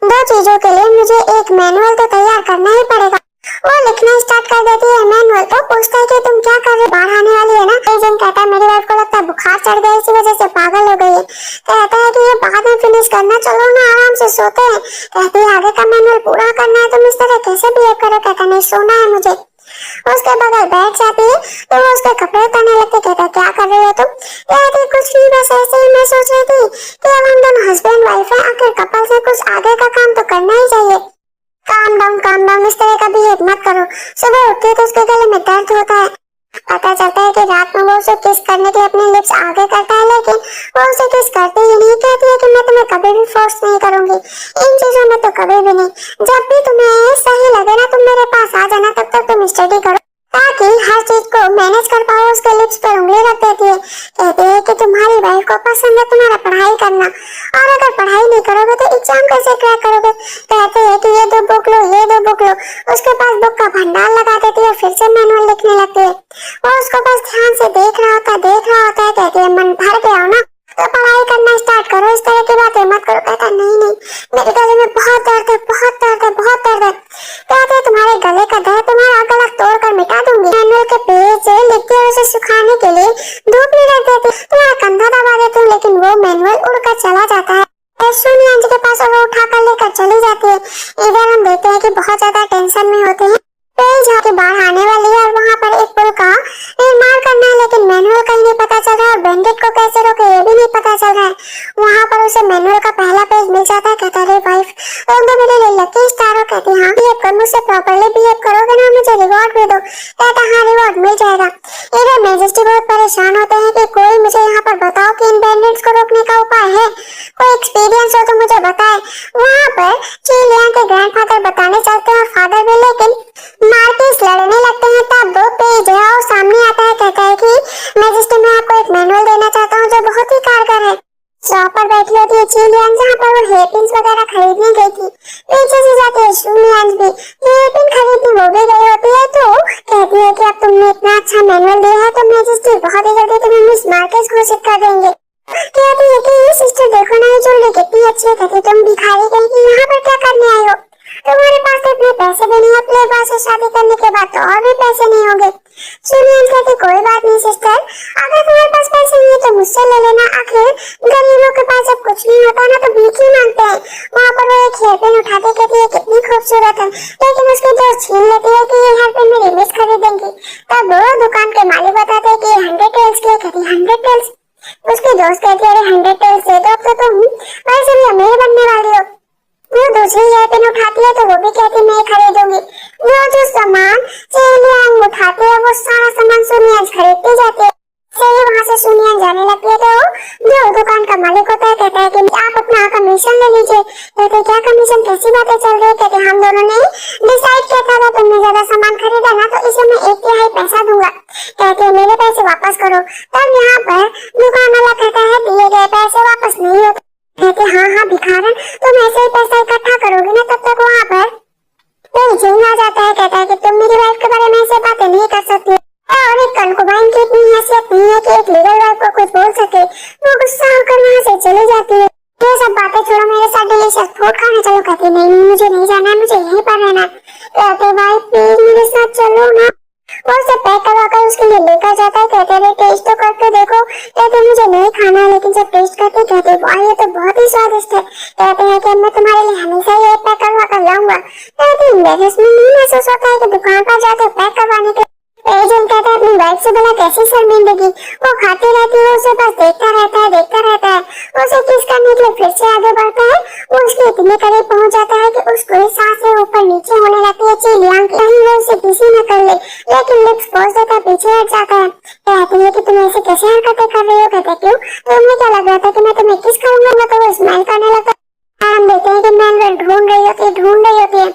दो चीजों के लिए मुझे एक मैनुअल तो तैयार करना ही पड़ेगा। वो लिखना स्टार्ट कर देती है मैनुअल को, पूछता है कि तुम क्या कर रहे, बाढ़ आने वाली है ना। बेइजिंग कहता है मेरी वाइफ को लगता है बुखार चढ़ गया, इसी वजह से पागल हो गई है। कहता है कि ये बाद में फिनिश करना, चलो ना आराम से सोते हैं। कहती है आगे का मैनुअल पूरा करना है, तुम इस तरह कैसे बिहेव करो। कहता नहीं सोना है मुझे। उसके बगल बैठ जाती है तो वो उसके कपड़े उतारने लगती। कहता क्या कर रही हो तुम। कहती कुछ नहीं बस ऐसे ही मैं सोच रही थी कि अब हम दोनों हस्बैंड वाइफ हैं, आखिर कपल से कुछ आगे का काम तो करना ही चाहिए। काम डाउन इस तरह का बिहेव मत करो। सुबह उठती है तो उसके गले में दर्द होता है। पता चलता है कि रात में वो उसे किस करने के लिए अपने लिप्स आगे करता है, लेकिन वो उसे किस करते ही नहीं। कहती है कि मैं तुम्हें कभी भी फोर्स नहीं करूंगी इन चीजों में, तो कभी भी नहीं। जब भी तुम्हें सही लगे ना तुम मेरे पास आ जाना, तब तक तुम स्टडी करो ताकि हर चीज को मैनेज कर पाओ। उसके लिप्स पर उंगली रख देती है। कहती है कि तुम्हारी वाइफ को पसंद है तुम्हारा पढ़ाई करना, और अगर पढ़ाई नहीं करोगे तो एग्जाम कैसे क्रैक करोगे। कहते हैं कि ये दो बुक लो, ये दो बुक लो। उसके पास बुक का भंडार लगा देती है, फिर से मैनुअल लिखने लगती है। वो उसको बस ध्यान से देख रहा होता है। कहती है मन भर गया हो ना, तो पढ़ाई करना स्टार्ट करो, इस तरह की बातें मत करो। कहता नहीं नहीं, मेरे गले में बहुत दर्द है, बहुत दर्द है, बहुत दर्द है। कहते हैं तुम्हारे गले का दर्द तुम्हारा गला तोड़ कर मिटा दूंगी। मैनुअल के पेज लिखते हैं, उसे सुखाने के लिए धूप में रख देती, तुम्हारा कंधा दबा देती हूँ, लेकिन वो मैनुअल उड़कर चला जाता है। सुनिया जी के पास वो उठाकर लेकर चली जाती है। इधर हम देखते हैं कि बहुत ज्यादा टेंशन में होते हैं। पेज के बाहर आने वाली है और वहाँ पर एक पुल का निर्माण करना है, लेकिन मैनुअल कहीं नहीं पता चल रहा है और बैंडिट को कैसे रोके ये भी नहीं पता चल रहा है। वहाँ पर उसे मैनुअल का पहला पेज मिल जाता है। कहता है वाइफ तुम तो मेरे लिए लकी स्टार हो। कहती हाँ बिहेव कर, मुझसे प्रॉपर्ली बिहेव करोगे ना मुझे रिवॉर्ड भी दो। कहता हाँ रिवॉर्ड मिल जाएगा। इधर मेजेस्टी बहुत परेशान होते हैं कि कोई मुझे यहाँ पर बताओ कि इन बैंडिट्स को रोकने का उपाय है, कोई एक्सपीरियंस हो तो मुझे बताए। वहाँ पर चिलियान के ग्रैंडफादर बताने चलते हैं और फादर भी, लेकिन मार्टिस लड़ने लगते हैं। तब दो पेज है और सामने आता है। कहता है कि मैजिस्ट्रेट मैं आपको एक मैनुअल देना चाहता हूँ जो बहुत ही कारगर है। शॉप पर बैठी होती है चिलियन, जहाँ पर वो हेयरपिन्स वगैरह खरीदने गई थी। पीछे से जाती है सुनियन भी हेयरपिन खरीदने वो भी गई होती है। तो कहती है कि अब तुमने इतना अच्छा मैनुअल दिया है तो मैजिस्ट्रेट बहुत ही जल्दी तुम्हें मिस मार्केस घोषित कर देंगे। कहती है कि सिस्टर देखो ना ये ज्वेलरी कितनी अच्छी है। कहती तुम भिखारी कहीं की यहाँ पर क्या करने आई हो, तुम्हारे पास तो इतने पैसे भी नहीं है, अपने पास से शादी करने के बाद तो और भी पैसे नहीं होंगे। सुनियन कहती कोई बात नहीं सिस्टर, अगर तुम्हारे पास पैसे नहीं है तो मुझसे ले लेना, आखिर गरीबों के पास जब कुछ नहीं होता ना तो भीख ही मांगते हैं। वहाँ पर वो एक हेयरपिन उठाते कहती है कितनी खूबसूरत है, लेकिन उसकी दोस्त छीन लेती है कि ये हेयरपिन मेरी मिस खरीदेंगी। तब वो दुकान के मालिक बताते हैं कि 100 टेल्स की है। कहती 100 टेल्स। उसकी दोस्त कहती है अरे 100 टेल्स दे दो, अब तो तुम वैसे भी अमीर बनने वाली हो। वो दूसरी हेयरपिन उठाती है तो वो भी कहती मैं खरीदूंगी। वो जो सामान चिलियन उठाती है वो सारा सामान सुनियन खरीदती जाती है। सही वहाँ से सुनियन जाने लगती है तो जो दुकान का मालिक होता है कहता है कि आप अपना कमीशन ले लीजिए। कहते क्या कमीशन, कैसी बातें चल रही है। कहते हम दोनों ने डिसाइड किया था तुमने ज्यादा सामान खरीदा ना तो इसे मैं 1/3 पैसा दूंगा। कहते मेरे पैसे वापस करो। तब यहाँ पर दुकान वाला कहता है दिए गए पैसे वापस नहीं होते। कहते हाँ भिखारन तुम ऐसे ही पैसा इकट्ठा करोगे ना तब तक वहाँ पर कोई जिन आ जाता है। कहता है कि तुम मेरी वाइफ के बारे में ऐसे बातें नहीं कर सकती, और एक कंकुबाइन की इतनी हैसियत नहीं है कि एक लीगल वाइफ को कुछ बोल सके। वो गुस्सा होकर वहाँ से चली जाती है। ये सब बातें छोड़ो, मेरे साथ डिलीशियस फूड खाने चलो। कहती नहीं मुझे नहीं जाना है, मुझे यहीं पर रहना है। कहते भाई प्लीज मेरे साथ चलो ना। वो उसे पैक करवा कर उसके लिए लेकर जाता है। कहते हैं टेस्ट तो करके देखो। कहते मुझे नहीं खाना है, लेकिन जब टेस्ट करते कहते वाह ये तो बहुत ही स्वादिष्ट है। कहते हैं कि मैं तुम्हारे लिए हमेशा ये पैक करवा कर लाऊंगा। कहते एम्बेरसमेंट नहीं महसूस होता है कि दुकान पर जाकर पैक करवाने के। एजेंट कहता है अपनी वाइफ से भला कैसी शर्मिंदगी, वो खाती रहती है, उसे बस देखता रहता है। उसे किस करने के लिए फिर से आगे बढ़ता है। वो उसके इतने करीब पहुंच जाता है कि उसको सांसें ऊपर नीचे होने लगती है। चिलियन कहीं वो उसे किसी न कर ले, लेकिन लिप्स पोंछ देता पीछे हट जाता है। कहती है कि तुम ऐसे कैसे हरकतें कर रही हो। कहते क्यों, तुम्हें क्या लग रहा था कि मैं तुम्हें किस करूंगा। तो वो स्माइल करने लगता है। हम देखते हैं कि मैनुअल ढूंढ रही होती है,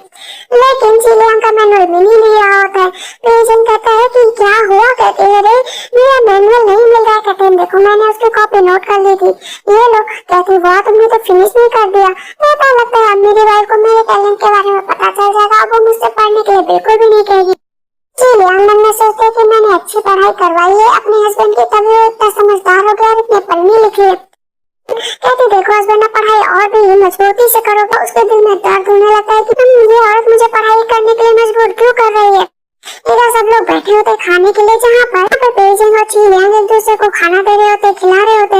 लेकिन चिलियन का मैनुअल मिल ही नहीं रहा होता है। तो एजेंट कहता है कि क्या हुआ। कहते हैं अरे मेरा मैनुअल नहीं मिल रहा है। कहते हैं देखो मैंने उसकी कॉपी नोट कर ली थी, ये लो। कहती वाह तुमने तो फिनिश नहीं कर दिया। कहता लगता है अब मेरी वाइफ को मेरे टैलेंट के बारे में पता चल जाएगा, अब वो मुझसे पढ़ने के लिए बिल्कुल भी नहीं कहेगी। चिलियन मन में सोचते कि मैंने अच्छी पढ़ाई करवाई है अपने हस्बैंड की, तभी वो इतना समझदार हो गया और इतनी पढ़नी लिखी है। कहती देखो हस्बैंड पढ़ाई और भी मजबूती से करोगे। उसके दिल में दर्द होने लगता है कि तुम ये औरत मुझे पढ़ाई करने के लिए मजबूर क्यों कर रही है। इधर सब लोग बैठे होते खाने के लिए, जहाँ पर पेजेंट और चिलियन एक दूसरे को खाना दे रहे होते, खिला रहे होते।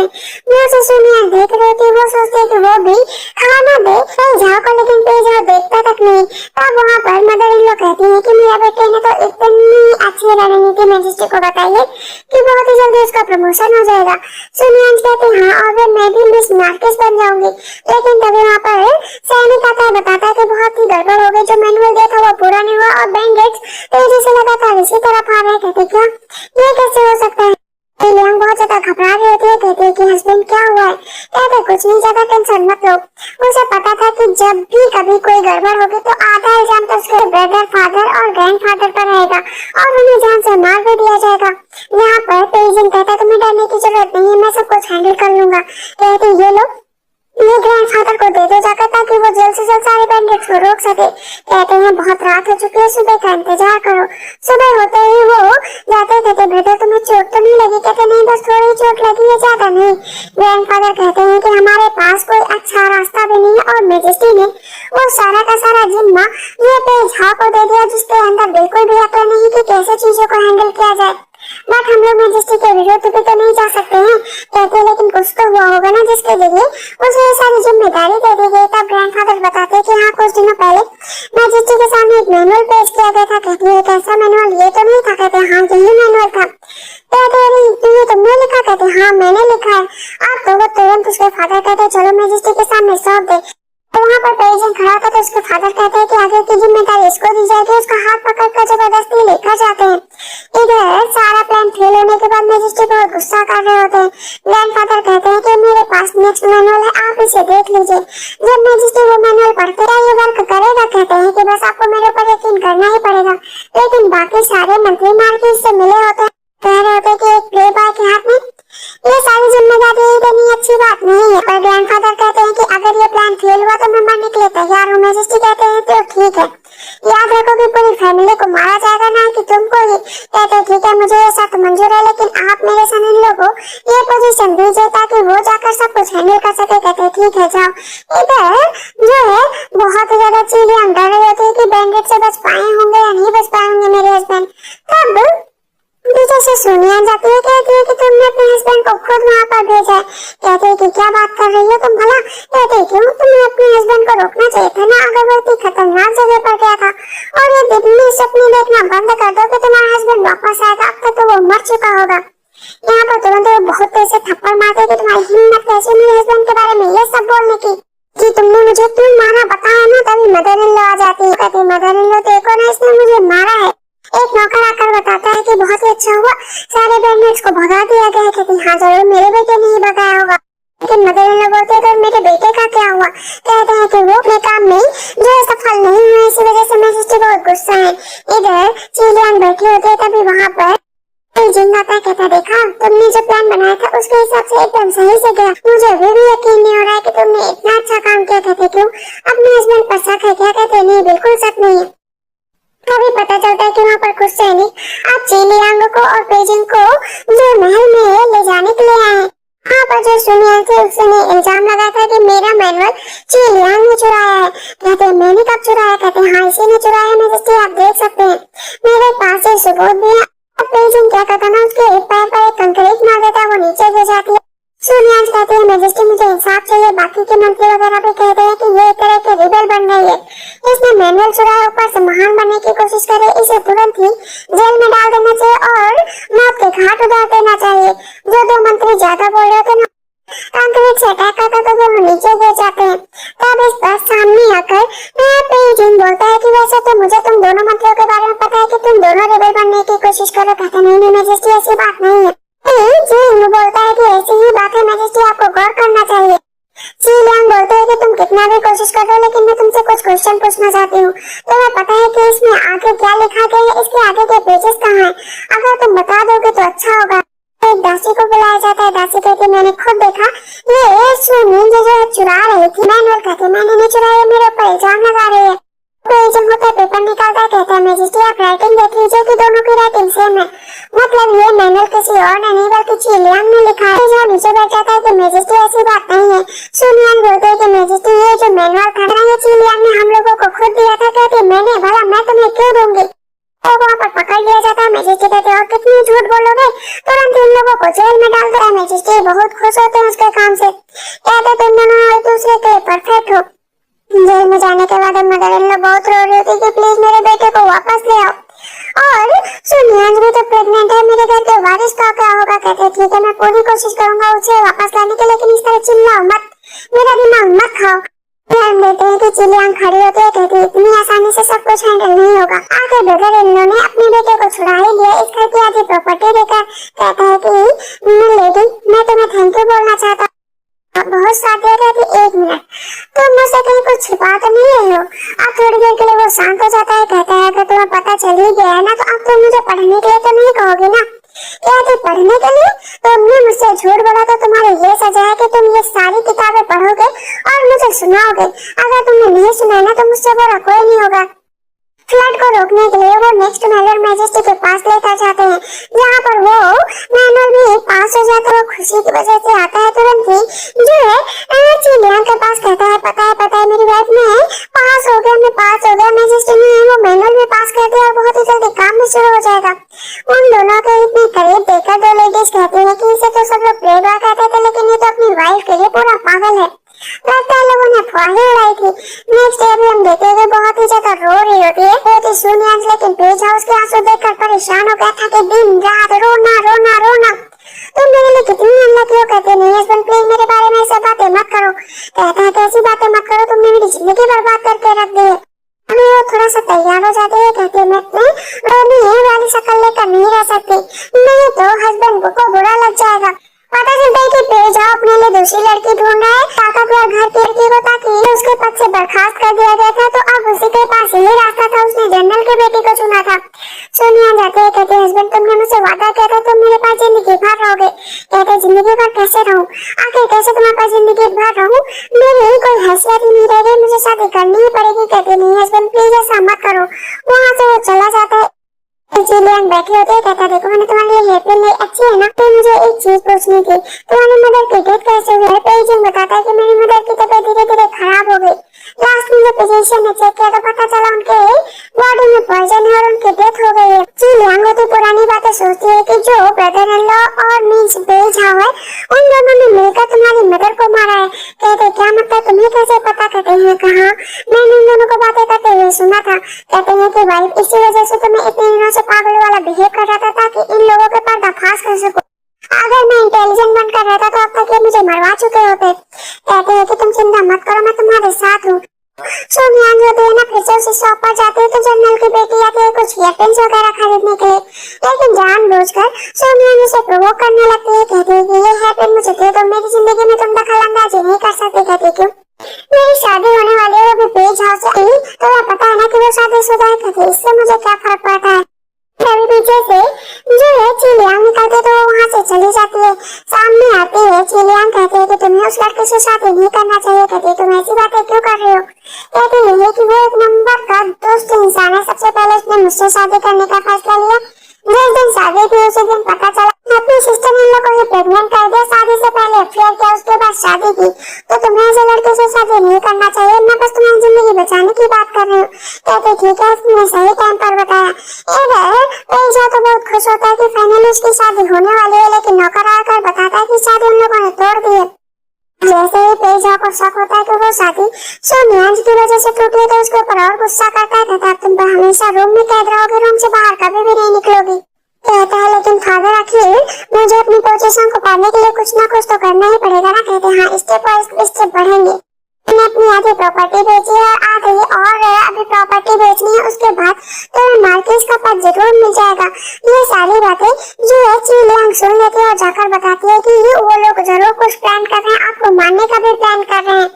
वो उसे सुनियन देख रही होती, वो सोचते है कि वो भी खाना दे पेजाओ को, लेकिन पेजाओ देखता तक नहीं। तब वहाँ पर मदर इन लोग कहती है कि मेरा बेटे ने तो इतनी अच्छी रणनीति मैजिस्ट्रेट को बताई है कि बहुत ही जल्दी उसका प्रमोशन हो जाएगा। सुनियन कहती हाँ और फिर मैं भी मिस मार्केस बन जाऊंगी। लेकिन तभी वहाँ पर सैनिक आता है, बताता है कि बहुत ही गड़बड़ हो गई, जो मैनुअल दिया था वो पूरा नहीं हुआ और बैंडिट्स तेजी से लगातार इसी तरफ आ रहे। कहते क्या ये कैसे हो सकता है। लियांग बहुत ज्यादा घबरा रही होती है, कहती है कि हस्बैंड क्या हुआ है? कहते कुछ नहीं, ज्यादा टेंशन मत लो। उसे पता था कि जब भी कभी कोई गड़बड़ होगी तो आधा इल्जाम तो उसके ब्रदर, फादर और ग्रैंडफादर पर रहेगा और उन्हें जान से मार भी दिया जाएगा। यहाँ पर पेइजिंग कहता है तुम्हें डरने की जरूरत नहीं है, मैं सब कुछ हैंडल कर लूंगा। कहते ये लो, ये ग्रैंडफादर को दे दो जाकर ताकि वो जल्द से जल्द सारे बैंडेट्स को रोक सके। कहते हैं बहुत रात हो चुकी है, सुबह का इंतजार करो। सुबह होते ही वो जाते, कहते ब्रदर तुम्हें चोट तो नहीं लगी? कहते नहीं, बस थोड़ी चोट लगी है, ज्यादा नहीं। ग्रैंडफादर कहते हैं कि हमारे पास कोई अच्छा रास्ता भी नहीं है और मैजेस्टी ने वो सारा का सारा जिम्मा ये पेज हाँ को दे दिया जिसके अंदर बिल्कुल भी अकल नहीं कि कैसे चीजों को हैंडल किया जाए। बट हम लोग मैजेस्टी के विरुद्ध भी तो नहीं जा सकते हैं। कहते हैं लेकिन कुछ तो हुआ होगा ना जिसके लिए उसे ये सारी जिम्मेदारी दे दी गई। तब ग्रैंडफादर बताते हैं कि हाँ, कुछ दिनों पहले मैजेस्टी के सामने एक मैनुअल पेश किया गया था। कहती है कैसा मैनुअल? ये तो नहीं था। कहते हैं हाँ, यही मैनुअल था। कहते हैं ये तुमने लिखा? कहते हाँ, मैंने लिखा है। अब तो वो तुरंत उसके फादर कहते चलो मैजेस्टी के सामने सौंप दे। तो वहाँ पर पेइजिंग खड़ा था तो उसके फादर कहते हैं कि आगे की जिम्मेदारी इसको दी जाएगी। उसका हाथ पकड़कर जबरदस्ती लेकर जाते हैं। इधर सारा प्लान फेल होने के बाद मैजिस्ट्रेट बहुत गुस्सा कर रहे होते हैं। ग्रैंडफादर कहते हैं कि मेरे पास नेक्स्ट मैनुअल है, आप इसे देख लीजिए। जब मैजिस्ट्रेट वो मैनुअल पढ़ते हैं ये वर्क करेगा? कहते हैं कि बस आपको मेरे ऊपर यकीन करना ही पड़ेगा। लेकिन बाकी सारे मंत्री मार्केट से मिले होते हैं, कह रहे होते हैं कि एक प्ले बॉय के हाथ में ये सारी जिम्मेदारी देनी अच्छी बात नहीं है। पर ग्रैंडफादर कहते हैं कि अगर ये प्लान फेल हुआ तो मैं मरने के लिए तैयार हूँ। मैजेस्टी कहते हैं तो ठीक है, याद रखो कि पूरी फैमिली को मारा जाएगा, ना कि तुमको ही। कहते हैं ठीक है, मुझे ये शर्त मंजूर है, लेकिन आप मेरे सन इन लोगों को ये पोजीशन दीजिए ताकि वो जाकर सब कुछ हैंडल कर सके। कहते हैं ठीक है, जाओ। इधर जो है बहुत ज्यादा चीजें डर रही होती है कि बैंडेट से बच पाए होंगे या नहीं बच पाएंगे मेरे हस्बैंड। तब पीछे से सोनिया जाती है, कहती है कि तुमने अपने हस्बैंड को खुद वहाँ पर भेजा है। कहते हैं कि क्या बात कर रही हो तुम भला? कहते हैं क्यों, तुम्हें अपने हस्बैंड को रोकना चाहिए था ना, अगर वो इतनी खतरनाक जगह पर गया था। और ये दिन में सपने देखना बंद कर दो कि तुम्हारा हस्बैंड वापस आएगा, अब तक तो वो मर चुका होगा। यहाँ पर तुरंत वो बहुत तेज से थप्पड़ मारते कि तुम्हारी हिम्मत कैसे मेरे हस्बैंड के बारे में ये सब बोलने की कि तुमने मुझे क्यों मारा, बताया ना। तभी मदर इन लॉ आ जाती है। कहती मदर इन लॉ देखो ना, इसने मुझे मारा है। एक नौकर आकर बताता है कि बहुत ही अच्छा हुआ, सारे बैंडेट्स को भगा दिया गया है। कहती हाँ जरूर, मेरे बेटे ने ही भगाया होगा। लेकिन मदर इन लॉ बोलते हैं तो मेरे बेटे का क्या हुआ? कहते हैं कि वो अपने काम में जो सफल नहीं हुए, इसी वजह से मैजिस्ट्रेट बहुत गुस्सा है। इधर चिलियान बैठी होती है, तभी वहाँ पर पेइजिंग आता है। कहता देखा, तुमने जो प्लान बनाया था उसके हिसाब से एकदम सही से गया। मुझे अभी भी यकीन नहीं हो रहा है कि तुमने इतना अच्छा काम किया। कहते क्यों, अपने हस्बैंड पर शक है क्या? कहते नहीं, बिल्कुल शक नहीं है। तभी पता चलता है कि वहाँ पर कुछ सैनिक अब चिलियांग को और पेइजिंग को जो महल में ले जाने के लिए आए हैं। वहाँ पर जो सुनिया थे उसने इल्जाम लगाया था कि मेरा मैनुअल चिलियांग ने चुराया है। कहते हैं मैंने कब चुराया? कहते हैं हाँ, इसी ने चुराया है मैजिस्ट्रेट, आप देख सकते हैं, मेरे पास ये सबूत भी है। पेइजिंग क्या करता ना, उसके पैर पर एक कंकरीट मार देता है, वो नीचे गिर जाती है। सूर्यांश कहते हैं मैजिस्ट्रेट मुझे इंसाफ चाहिए। बाकी के मंत्री वगैरह भी कहते हैं कि ये एक तरह के रिबेल बन रही है, इसने मैनुअल चुराया, ऊपर से महान बनने की कोशिश करे, इसे तुरंत ही जेल में डाल देना चाहिए और मौत के घाट उतार देना चाहिए। जो दो मंत्री ज्यादा बोल रहे थे ना, कंकरीट से अटैक करता तो वो नीचे गिर जाते हैं। तब इस पर सामने आकर पेइजिंग बोलता है कि वैसे तो मुझे तुम दोनों मंत्रियों के बारे में पता है कि तुम दोनों रिबेल बनने की कोशिश करो। कहते नहीं मैजिस्ट्रेट, ऐसी बात नहीं है। जिंग बोलता है कि ऐसी ही बात है मैजिस्ट्रेट, आपको गौर करना चाहिए। चिलियांग बोलते हैं कि तुम कितना भी कोशिश कर रहे हो, लेकिन मैं तुमसे कुछ क्वेश्चन पूछना चाहती हूँ। तुम्हें पता है कि इसमें आगे क्या लिखा गया है? इसके आगे के पेजेस कहाँ हैं? अगर तुम बता दोगे तो अच्छा होगा। एक दासी को बुलाया जाता है। दासी कहती मैंने खुद देखा, ये सुनी जो चुरा रही थी मैनुअल। कहते मैंने नहीं चुराया, मेरे ऊपर इल्जाम लगा रही है। पेइजिंग होता है, पेपर निकालता है, कहता है मैजिस्ट्रेट आप राइटिंग देख लीजिए कि दोनों की राइटिंग सेम है। मतलब ये मैनुअल किसी और ने नहीं बल्कि चिलियांग ने लिखा है। जो नीचे बैठ जाता है कि मैजिस्ट्रेट ऐसी बात नहीं है। सुनियांग बोलते हैं कि मैजिस्ट्रेट ये जो मैनुअल था ना, ये चिलियांग ने हम लोगों को खुद दिया था। कहते मैंने, भला मैं तुम्हें क्यों दूंगी? तो वहाँ पर पकड़ लिया जाता है। मैजिस्ट्रेट कहते और कितनी झूठ बोलोगे, तुरंत इन लोगों को जेल में डाल दिया। मैजिस्ट्रेट बहुत खुश होते हैं उसके काम से, कहते तुम दोनों एक दूसरे के परफेक्ट हो। जेल में जाने के बाद मदर इन लॉ बहुत रो रही होती कि प्लीज मेरे बेटे को वापस ले आओ। और सुनियांग भी तो प्रेग्नेंट है, मेरे घर के वारिस का क्या होगा? कहते ठीक है, मैं पूरी कोशिश करूंगा उसे वापस लाने की, लेकिन इस तरह चिल्लाओ मत, मेरा दिमाग मत खाओ। हम देते हैं कि चिलियांग खड़ी होती है, कहती है इतनी आसानी से सब कुछ हैंडल नहीं होगा। आखिर ब्रदर इन लोगों ने अपने बेटे को छुड़ा ही लिया इस घर की आधी प्रॉपर्टी देकर। कहता है कि लेडी मैं तुम्हें थैंक यू बोलना चाहता हूँ। बहुत साथ कहती 1 मिनट, तुम मुझसे कहीं कुछ छिपा तो नहीं रहे हो। अब थोड़ी देर के लिए वो शांत हो जाता है। कहता है अगर तुम्हें पता चल ही गया है ना तो अब तुम मुझे पढ़ने के लिए तो नहीं कहोगे ना। कहती पढ़ने के लिए? तुमने मुझसे झूठ बोला तो तुम्हारी ये सजा है कि तुम ये सारी किताबें पढ़ोगे और मुझे सुनाओगे। अगर तुमने नहीं सुना ना तो मुझसे बुरा कोई नहीं होगा। फ्लड को रोकने के लिए वो नेक्स्ट मेलर मैजेस्टी के पास लेकर जाते हैं, जहाँ पर वो मैनुअल भी पास हो जाता है। वो खुशी की वजह से आता है तुरंत ही जो है चिलियांग के पास। कहता है पता है मेरी वाइफ में पास हो गया। मैजेस्टी ने वो मैनुअल भी पास कर दिया और बहुत ही जल्दी काम भी शुरू हो जाएगा। उन दोनों के इतने करीब देखकर दो लेडीज कहती है कि इसे तो सब लोग प्ले बॉय कहते थे, लेकिन ये तो अपनी वाइफ के लिए पूरा पागल है। लगता है लोगों ने अफवाहें उड़ाई थी। नेक्स्ट डे भी हम देखते हैं बहुत ही ज्यादा रो रही होती है बहुत ही सुनियांस, लेकिन पेज हाउस के आंसू देखकर परेशान हो गया था कि दिन रात रोना। तुम मेरे लिए कितनी अनलकी हो। कहते नहीं हस्बैंड प्लीज मेरे बारे में ऐसी बातें मत करो। कहता है कैसी बातें मत करो, तुमने मेरी जिंदगी बर्बाद करके रख दी है। अभी वो थोड़ा सा तैयार हो जाते हैं। कहते मैं रोने वाली शक्ल लेकर नहीं रह सकती, नहीं तो हस्बैंड को बुरा लग जाएगा। पता चलता है कि पेज अपने लिए दूसरी लड़की ढूंढ रहा है, ताकतवर घर की लड़की को, ताकि उसके पद से बर्खास्त कर दिया गया था। तो अब उसी के पास यही रास्ता था, उसने जनरल के बेटे को चुना था। सोनिया जाते हैं। कहते हस्बैंड तुमने मुझसे वादा किया था तुम मेरे पास जिंदगी भर रहोगे। कहते जिंदगी भर कैसे रहूं, आखिर कैसे तुम्हारे पास जिंदगी भर रहूं, मेरी कोई हैसियत ही नहीं रह गई, मुझे शादी करनी ही पड़ेगी। कहते नहीं हस्बैंड प्लीज ऐसा मत करो। वहाँ से वो चला जाता है। चिलियांग बैठे होते हैं। कहता देखो मैंने तुम्हारे लिए हेयरपिन लाई, अच्छी है ना। तो मुझे एक चीज पूछनी थी, तुम्हारी मदर की डेथ कैसे हुई है? पेजिंग बताता है कि मेरी मदर की तबीयत धीरे धीरे खराब हो गई। लास्ट में जब फिजिशियन ने चेक किया तो पता चला उनके बॉडी में पॉइजन है और उनकी डेथ हो गई है। चिलियांग होती पुरानी बातें सोचती है कि जो ब्रदर इन लॉ और मीन्स बेलझाओ है उन दोनों ने मिलकर तुम्हारी मदर को मारा है। कहते क्या मतलब, तुम्हें कैसे पता? कहते हैं कहा मैंने इन दोनों को बातें करते हुए सुना था। कहते हैं कि वाइफ इसी वजह से तुम्हें इतने दिनों से पागल वाला बिहेव कर रहा था ताकि इन लोगों के पर्दाफाश कर सको। अगर मैं इंटेलिजेंट बनकर रहता तो अब तक ये मुझे मरवा चुके होते। कहते हैं कि तुम चिंता मत करो, मैं तुम्हारे साथ हूँ। सोनियांग होती है ना फिर से उसी शॉप पर जाते हैं तो जनरल की बेटी आती है कुछ इयरपिन्स वगैरह खरीदने के लिए, लेकिन जानबूझकर सोनियांग उसे प्रोवोक करने लगती है। कहती है कि ये हेयरपिन मुझे दे दो, मेरी जिंदगी में तुम दखल अंदाजी नहीं कर सकते। कहती क्यों, मेरी शादी होने वाली है, वो भी पेज हाउस से। तो पता है ना कि वो शादीशुदा है। कहती इससे मुझे क्या फर्क पड़ता है। तभी पीछे से जो है चिलियांग निकलते तो वो वहाँ से चली जाती है। सामने आती है चिलियांग। कहते हैं कि तुम्हें उस लड़के से शादी नहीं करना चाहिए। कहते तुम ऐसी बातें क्यों कर रहे हो? कहते है कि वो एक नंबर का दोस्त इंसान है। सबसे पहले उसने मुझसे शादी करने का फैसला लिया। जिस दिन शादी थी उसी दिन पता चला अपनी सिस्टर इन लोगों को प्रेग्नेंट कर दिया। शादी से पहले अफेयर किया, उसके बाद शादी की। तो तुम्हें ऐसे लड़के से शादी नहीं करना चाहिए, मैं बस तुम्हारी जिंदगी बचाने की बात कर रही हूँ। कहते ठीक है, तुमने सही टाइम पर बताया। इधर पेजा तो बहुत खुश होता है कि फाइनली उसकी शादी होने वाली है, लेकिन नौकर आकर बताता है कि शादी उन लोगों ने तोड़ दी है। जैसे ही पेजा को शक होता है कि वो शादी सोनियांग की वजह से टूटी है तो उसके ऊपर और गुस्सा करता है। कहता है तुम हमेशा रूम में कैद रहोगे, रूम से बाहर कभी भी नहीं निकलोगी। कहता है लेकिन फादर आखिर मुझे अपनी पोजीशन को पाने के लिए कुछ ना कुछ तो करना ही पड़ेगा ना। कहते हाँ स्टेप बाय स्टेप बढ़ेंगे। मैंने अपनी आधी प्रॉपर्टी बेची है आधी और अभी प्रॉपर्टी बेचनी है, उसके बाद तो मार्केट का पद जरूर मिल जाएगा। ये सारी बातें जो है चिलियांग सुन लेती है और जाकर बताती है कि वो लोग जरूर कुछ प्लान कर रहे हैं, आपको मारने का भी प्लान कर रहे हैं।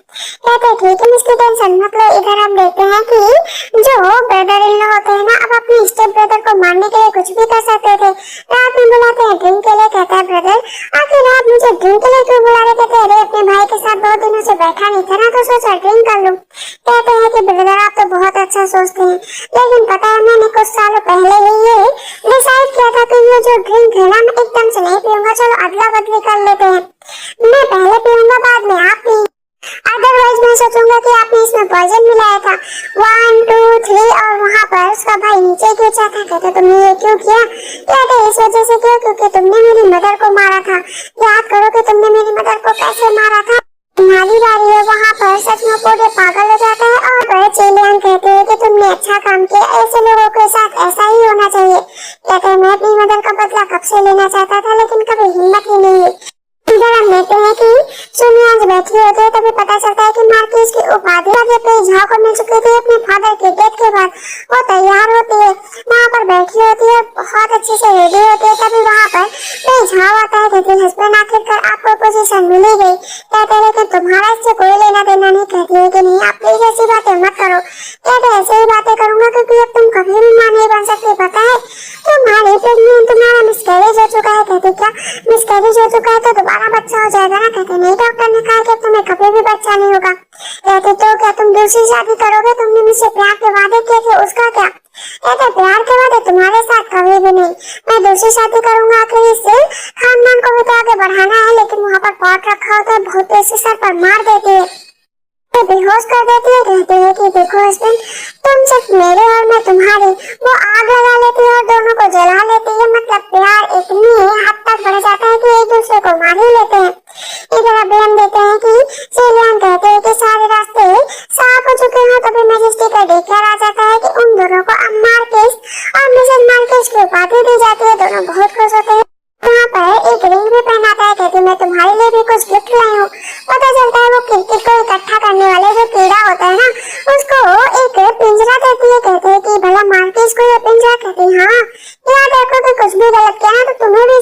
कहते ठीक है इसकी टेंशन मत लो। इधर हम देखते हैं कि जो ब्रदर इन लॉ होते हैं ना अब अपने स्टेप ब्रदर को मारने के लिए कुछ भी कर सकते थे। रात में बुलाते हैं ड्रिंक के लिए। कहता है ब्रदर आखिर आप मुझे ड्रिंक के लिए क्यों बुला रहे? कहते अरे अपने भाई के साथ 2 दिनों से बैठा नहीं था ना तो सोचा ड्रिंक कर लूं। कहते हैं कि ब्रदर आप तो बहुत अच्छा सोचते हैं, लेकिन पता है मैंने कुछ सालों पहले ही ये डिसाइड किया था कि ये जो ड्रिंक है ना मैं एकदम से नहीं पीऊंगा, चलो अदला बदली कर लेते हैं। मैं पहले पीऊंगा बाद में आप पी, अदरवाइज मैं सोचूंगा कि आपने इसमें पॉइजन मिलाया था। 1 2 3 और वहाँ पर उसका भाई नीचे गिर जाता। कहते तुमने ये क्यों किया? कहते इस वजह से क्यों, क्योंकि तुमने मेरी मदर को मारा था। याद करो कि तुमने मेरी मदर को कैसे मारा था। तुम्हारी बारी है। वहाँ पर सच में पूरे पागल हो जाता है और चिलियांग कहते हैं कि तुमने अच्छा काम किया, ऐसे लोगों के साथ ऐसा ही होना चाहिए। कहते हैं मैं अपनी मदर का बदला कब से लेना चाहता था लेकिन कभी हिम्मत ही नहीं हुई। इधर हम देखते हैं कि सोनियांग बैठी होती है तभी पता चलता है कि मार्किस की उपाधि पे झाव को मिल चुकी थी अपने फादर के डेथ के बाद। वो तैयार होती है, वहाँ पर बैठी होती है, बहुत अच्छे से रेडी होती है। तभी वहाँ पर पे झाव आता है, कहती हस्बैंड आखिरकार आपको पोजीशन मिली गई। कहते हैं लेकिन तुम्हारा इससे कोई लेना देना नहीं। कहती है कि नहीं आप प्लीज ऐसी बातें मत करो। कहते ऐसे ही बातें करूंगा क्योंकि अब तुम कभी भी मां नहीं बन सकती, पता है तुम्हारी प्रेगनेंट, तुम्हारा मिसकैरेज हो चुका है। कहते क्या मिसकैरेज हो चुका है तो दोबारा बच्चा हो जाएगा ना। कहते नहीं डॉक्टर ने कहा कि तुम्हें कभी भी बच्चा नहीं होगा। कहते तो क्या तुम दूसरी शादी करोगे, तुमने मुझसे प्यार के वादे किए थे उसका क्या। कहते प्यार के वादे तुम्हारे साथ कभी भी नहीं, मैं दूसरी शादी करूंगा। आखिर इससे खानदान को भी तो आगे बढ़ाना है। लेकिन वहाँ पर पॉट रखा होता है, बहुत तेज से सर पर मार देती है, बेहोश कर देती है। कहते हैं कि देखो हस्बैंड तुम सिर्फ मेरे और मैं तुम्हारी, वो आग लगा लेती है और दोनों को जला लेती है। मतलब प्यार इतनी हद तक बढ़ जाता है कि एक दूसरे को मार ही लेते हैं। इधर अभी हम देते हैं कि सेलियन कहते हैं कि सारे रास्ते साफ हो चुके हैं। तभी मैजिस्ट्रेट का डिक्लेयर आ जाता है कि उन दोनों को अब मार्केस और मिसेस मार्केस की उपाधि दी जाती है। दोनों बहुत खुश होते हैं। यहाँ पर एक रिंग भी पहनाता है, कहती मैं तुम्हारे लिए भी कुछ गिफ्ट लाई हूँ। पता चलता है वो क्रिकेट को इकट्ठा करने वाले जो कीड़ा होता है ना, उसको एक पिंजरा देती है। कहते हैं कि भला मार्केस को ये पिंजरा। कहती हाँ याद रखो कि कुछ भी गलत किया ना तो तुम्हें भी